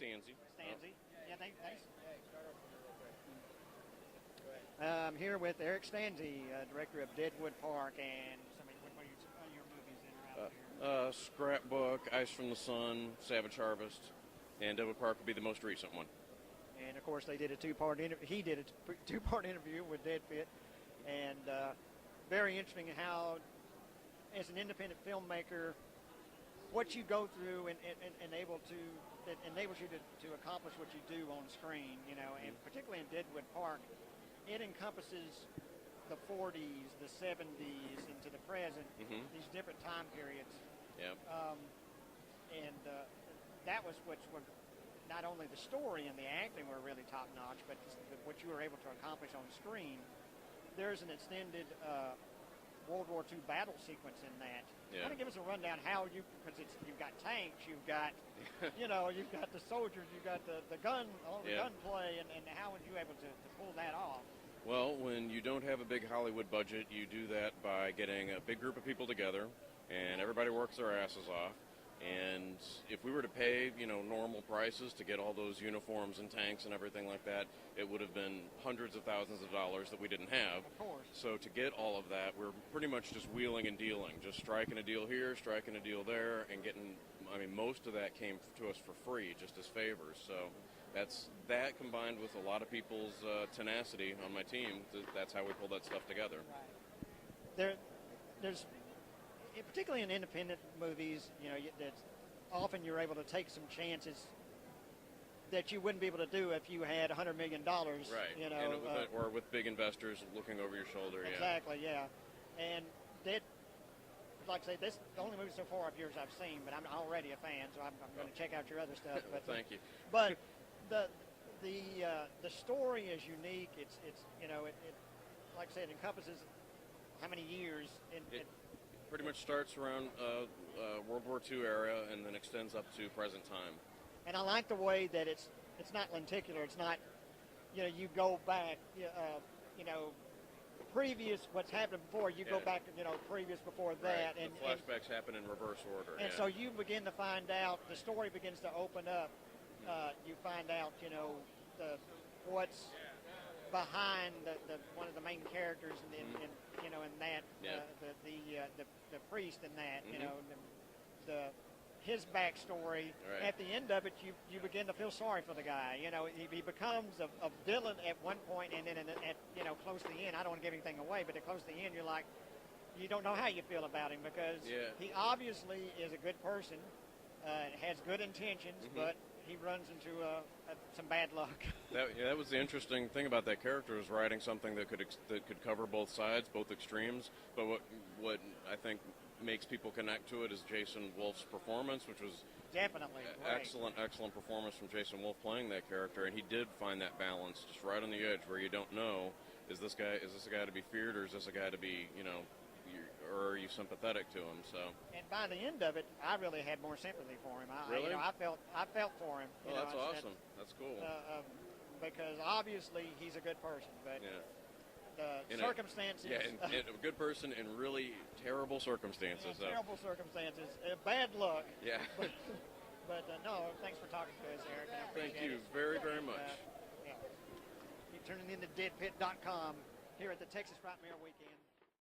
Stanze. Stanze. Yeah, thanks. I'm here with Eric Stanze, director of Deadwood Park, and what are your movies that are out here? Scrapbook, Ice from the Sun, Savage Harvest, and Deadwood Park would be the most recent one. And of course, they did a two-part interview. He did a two-part interview with Dead Fit, and very interesting how, as an independent filmmaker, what you go through and that enables you to accomplish what you do on screen. And particularly in Deadwood Park, it encompasses the 40s, the 70s, into the present. These different time periods. Yeah. And that was what not only the story and the acting were really top notch, but what you were able to accomplish on screen. There's an extended World War II battle sequence in that. Yeah. Kind of give us a rundown how because you've got tanks, you've got you've got the soldiers, you've got the gun, all the gunplay, and how were you able to pull that off? Well, when you don't have a big Hollywood budget, you do that by getting a big group of people together, and everybody works their asses off. And if we were to pay, normal prices to get all those uniforms and tanks and everything like that, it would have been hundreds of thousands of dollars that we didn't have. Of course. So to get all of that, we're pretty much just wheeling and dealing, just striking a deal here, striking a deal there, and most of that came to us for free, just as favors. So that combined with a lot of people's tenacity on my team, that's how we pull that stuff together. Right. There's particularly in independent movies, that often you're able to take some chances that you wouldn't be able to do if you had $100 million. Right. Or with big investors looking over your shoulder. Exactly. Yeah. And that, like I say, this the only movie so far of yours I've seen, but I'm already a fan, so I'm going to check out your other stuff. But thank you. But the story is unique. It's like I said, encompasses how many years It pretty much starts around World War II era and then extends up to present time. And I like the way that it's not lenticular. It's not, you go back, previous what's happened before. You go back, previous before that. Right. And the flashbacks happen in reverse order. And so you begin to find out, the story begins to open up. You find out, what's behind the one of the main characters in that the priest in that his backstory. Right. At the end of it, you begin to feel sorry for the guy. He becomes a villain at one point, and then at close to the end, I don't want to give anything away, but at close to the end, you're like, you don't know how you feel about him because he obviously is a good person, has good intentions, but he runs into some bad luck. That was the interesting thing about that character, was writing something that could cover both sides, both extremes. But what I think makes people connect to it is Jason Wolf's performance, which was definitely excellent performance from Jason Wolf playing that character, and he did find that balance just right on the edge where you don't know, is this a guy to be feared, or is this a guy to be or are you sympathetic to him? So. And by the end of it, I really had more sympathy for him. Really? I felt for him. Oh, that's awesome. That's cool. Because obviously he's a good person, but the circumstances. And a good person in really terrible circumstances. Terrible circumstances. Bad luck. Yeah. But no, thanks for talking to us, Eric. Thank you very, very much. You're turning into deadpit.com here at the Texas Frightmare Weekend.